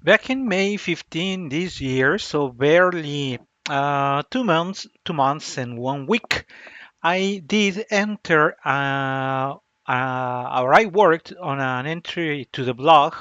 Back in May 15 this year, so barely 2 months and 1 week, I did enter, or I worked on an entry to the blog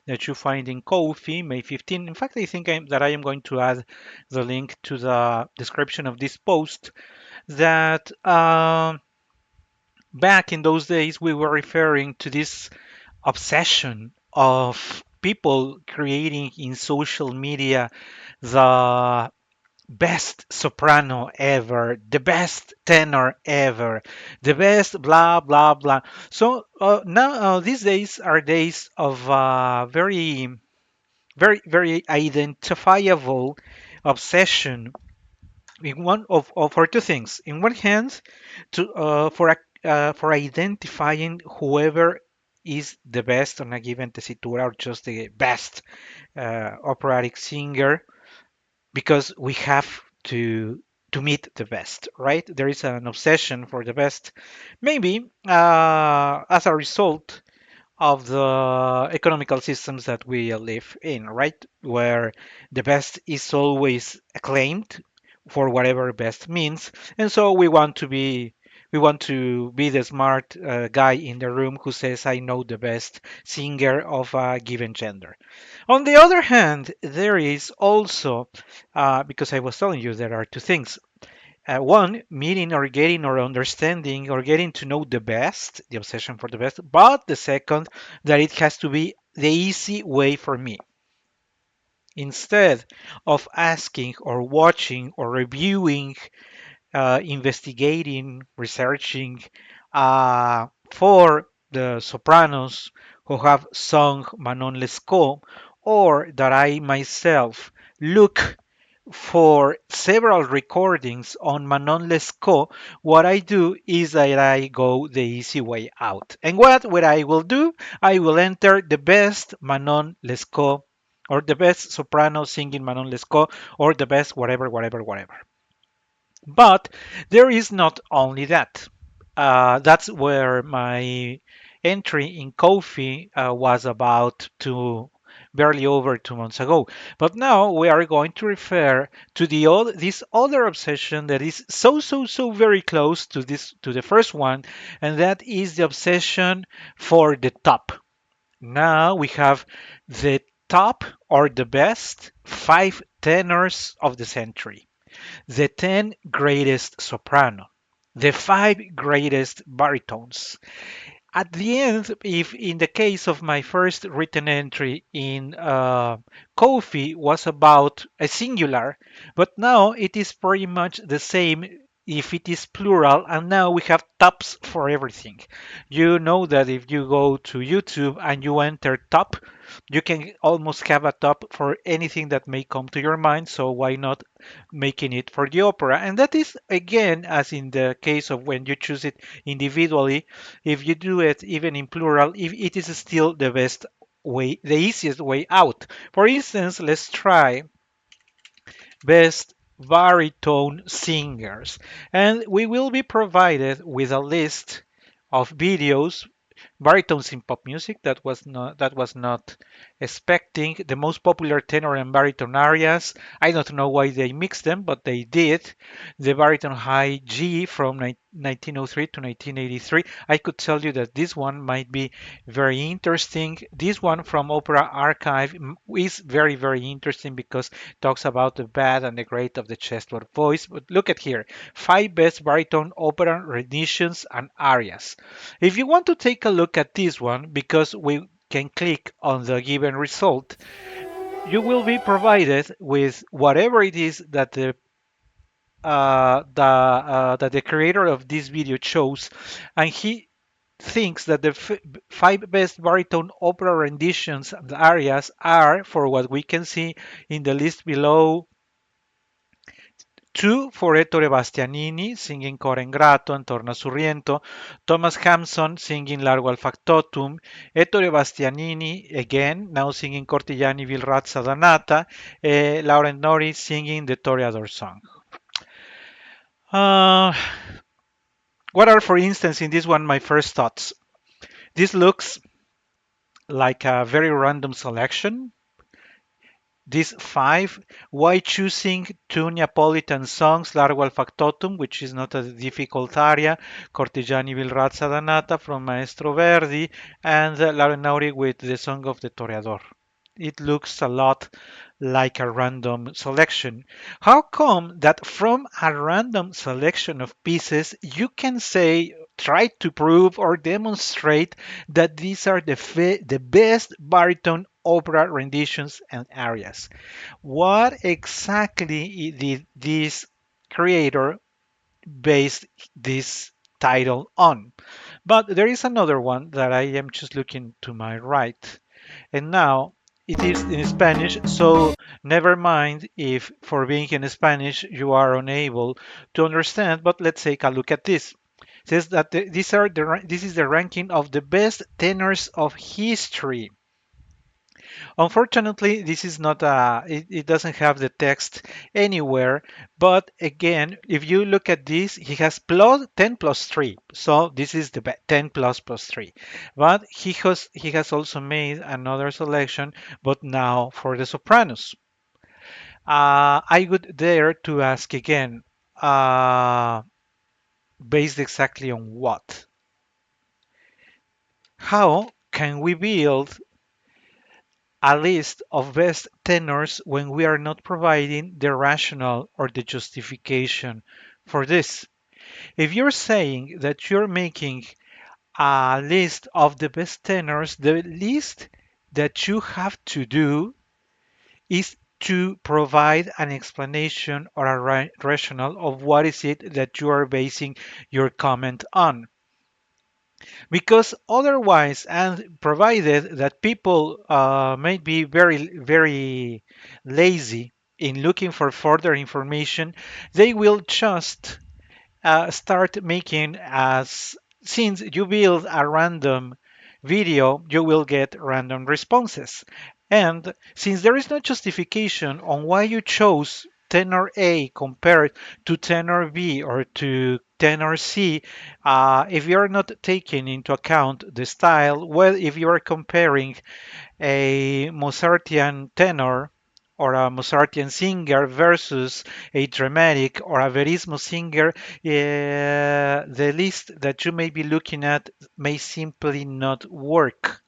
that you find in Ko-fi, May 15. In fact, I think that I am going to add the link to the description of this post. That back in those days, we were referring to this obsession of people creating in social media the best soprano ever, the best tenor ever, the best blah blah blah. So now these days are days of very identifiable obsession in one of for two things. In one hand, to for identifying whoever is the best on a given tessitura or just the best operatic singer, because we have to meet the best, right? There is an obsession for the best, maybe as a result of the economical systems that we live in, right? Where the best is always acclaimed for whatever best means, and so we want to be the smart guy in the room who says, "I know the best singer of a given gender." On the other hand, there is also, because I was telling you there are two things. One, meeting or getting or understanding or getting to know the best, the obsession for the best. But the second, that it has to be the easy way for me. Instead of asking or watching or reviewing, investigating, researching for the sopranos who have sung Manon Lescaut, or that I myself look for several recordings on Manon Lescaut, what I do is that I go the easy way out. And what I will do, I will enter the best Manon Lescaut, or the best soprano singing Manon Lescaut, or the best whatever, whatever, whatever. But there is not only that. That's where my entry in Kofi was about to barely over 2 months ago. But now we are going to refer to this other obsession that is so very close to this to the first one, and that is the obsession for the top. Now we have the top or the best five tenors of the century, the 10 greatest soprano, the five greatest baritones. At the end, if in the case of my first written entry in Kofi was about a singular, but now it is pretty much the same if it is plural, and now we have tops for everything. You know that if you go to YouTube and you enter top, you can almost have a top for anything that may come to your mind, so why not making it for the opera? And that is, again, as in the case of when you choose it individually, if you do it even in plural, if it is still the best way, the easiest way out. For instance, let's try best baritone singers, and we will be provided with a list of videos. Baritones in pop music, that was not expecting. The most popular tenor and baritone arias. I don't know why they mixed them, but they did. The baritone high G from 1903 to 1983. I could tell you that this one might be very interesting. This one from Opera Archive is very interesting because it talks about the bad and the great of the chestnut voice. But look at here, five best baritone opera renditions and arias. If you want to take a look at this one, because we can click on the given result, you will be provided with whatever it is that the creator of this video chose, and he thinks that the five best baritone opera renditions and arias are, for what we can see in the list below, two for Ettore Bastianini singing Cora Ingrato and Torna Surriento, Thomas Hampson singing Largo al Factotum, Ettore Bastianini again now singing Cortigiani Vil Razza Dannata, Laurent Norris singing the Toreador song. Uh, what are, for instance, in this one my first thoughts? This looks like a very random selection. these five, why choosing two Neapolitan songs, Largo al Factotum, which is not a difficult aria, Cortigiani vil razza danata from Maestro Verdi, and Larenauri with the Song of the Toreador. It looks a lot like a random selection. How come that from a random selection of pieces you can say, try to prove or demonstrate that these are the best baritone opera renditions and arias? What exactly did this creator base this title on? But there is another one that I am just looking to my right. And now it is in Spanish, so never mind if for being in Spanish you are unable to understand, but let's take a look at this. It says that this is the ranking of the best tenors of history. Unfortunately, this is not it doesn't have the text anywhere, but again, if you look at this, he has plus 10 plus 3. So this is the 10 plus 3. But he has also made another selection, but now for the sopranos. I would dare to ask again, uh, based exactly on what? How can we build a list of best tenors when we are not providing the rationale or the justification for this? If you're saying that you're making a list of the best tenors, the least that you have to do is to provide an explanation or a rationale of what is it that you are basing your comment on. Because otherwise, and provided that people may be very lazy in looking for further information, they will just start making as since you build a random video, you will get random responses. And since there is no justification on why you chose tenor A compared to tenor B or to tenor C, if you're not taking into account the style, well, if you are comparing a Mozartian tenor or a Mozartian singer versus a dramatic or a verismo singer, the list that you may be looking at may simply not work.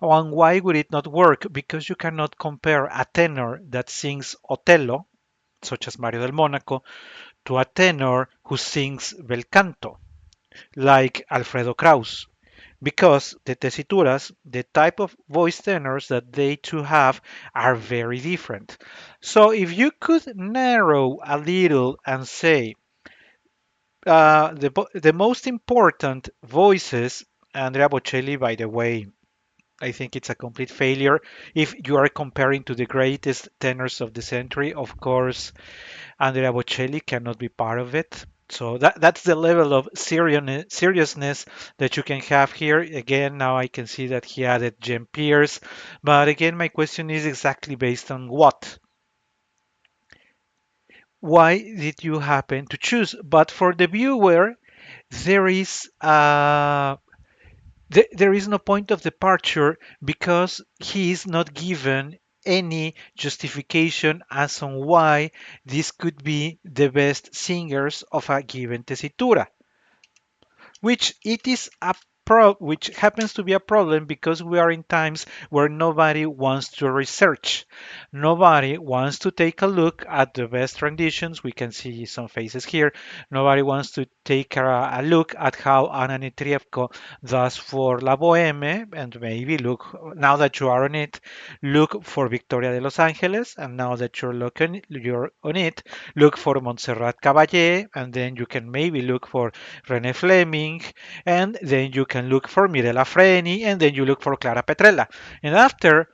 And why would it not work? Because you cannot compare a tenor that sings Otello, such as Mario del Mónaco, to a tenor who sings bel canto, like Alfredo Kraus, because the tesituras, the type of voice tenors that they two have, are very different. So if you could narrow a little and say the most important voices, Andrea Bocelli, by the way, I think it's a complete failure. If you are comparing to the greatest tenors of the century, of course, Andrea Bocelli cannot be part of it. So that's the level of seriousness that you can have here. Again, now I can see that he added Jem Pierce. But again, my question is exactly based on what? Why did you happen to choose? But for the viewer, there is there is no point of departure because he is not given any justification as on why this could be the best singers of a given tessitura, which it is a which happens to be a problem because we are in times where nobody wants to research. Nobody wants to take a look at the best renditions. We can see some faces here. Nobody wants to take a look at how Anna Nitrievko does for La Boheme, and maybe look, now that you are on it, look for Victoria de Los Angeles, and now that you're on it, look for Montserrat Caballé, and then you can maybe look for René Fleming, and then you can look for Mirella Freni, and then you look for Clara Petrella. And after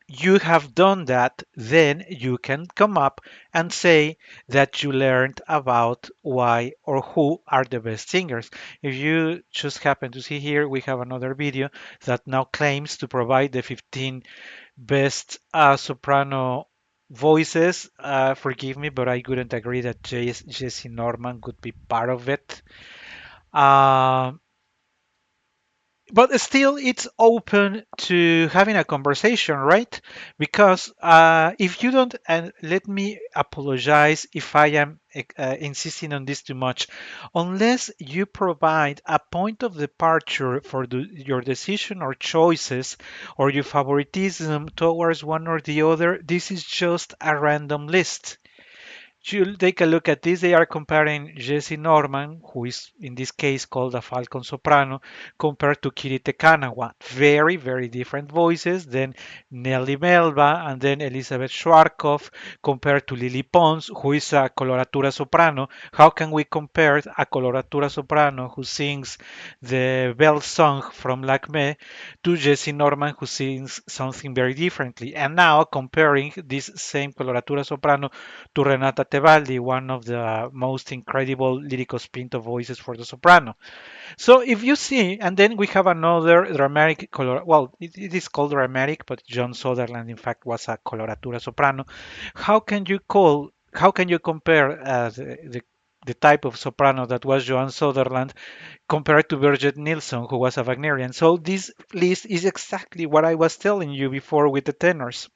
you have done that, then you can come up and say that you learned about why or who are the best singers. If you just happen to see here, we have another video that now claims to provide the 15 best soprano voices. Forgive me, but I couldn't agree that Jesse Norman could be part of it. Um but still it's open to having a conversation, right? Because if you don't, and let me apologize if I am insisting on this too much, unless you provide a point of departure for your decision or choices or your favoritism towards one or the other, this is just a random list. You take a look at this. They are comparing Jesse Norman, who is in this case called a Falcon soprano, compared to Kirite Kanawa. Very, very different voices. Then Nelly Melba and then Elizabeth Schwarzkopf compared to Lily Pons, who is a coloratura soprano. How can we compare a coloratura soprano who sings the Bell song from Lacme to Jesse Norman, who sings something very differently? And now comparing this same coloratura soprano to Renata Tebaldi, one of the most incredible lirico spinto voices for the soprano. So if you see, and then we have another dramatic color. Well, it is called dramatic, but John Sutherland, in fact, was a coloratura soprano. How can you compare the type of soprano that was Joan Sutherland compared to Birgit Nilsson, who was a Wagnerian? So this list is exactly what I was telling you before with the tenors.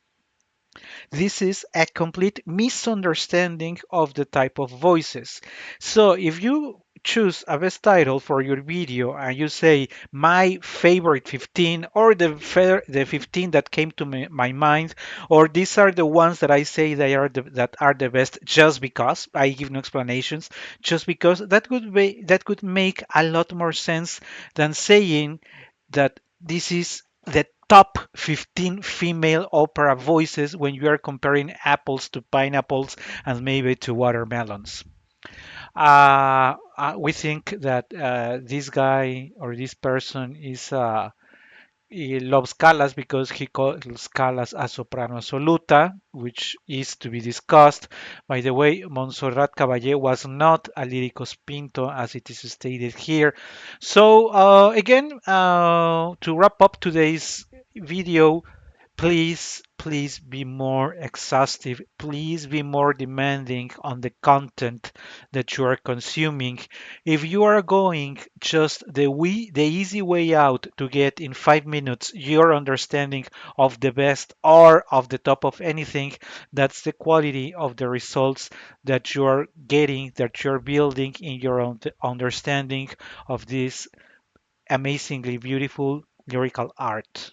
This is a complete misunderstanding of the type of voices. So if you choose a best title for your video and you say my favorite 15 or the 15 that came to my mind, or these are the ones that I say that are the best just because I give no explanations, just because that could make a lot more sense than saying that this is the top 15 female opera voices when you are comparing apples to pineapples and maybe to watermelons. We think that this guy or this person is he loves Callas because he calls Callas a soprano assoluta, which is to be discussed. By the way, Montserrat Caballé was not a lyricos pinto as it is stated here. So again, to wrap up today's video, please be more exhaustive. Please be more demanding on the content that you are consuming. If you are going just the easy way out to get in 5 minutes your understanding of the best or of the top of anything, that's the quality of the results that you're getting, that you're building in your own understanding of this amazingly beautiful lyrical art.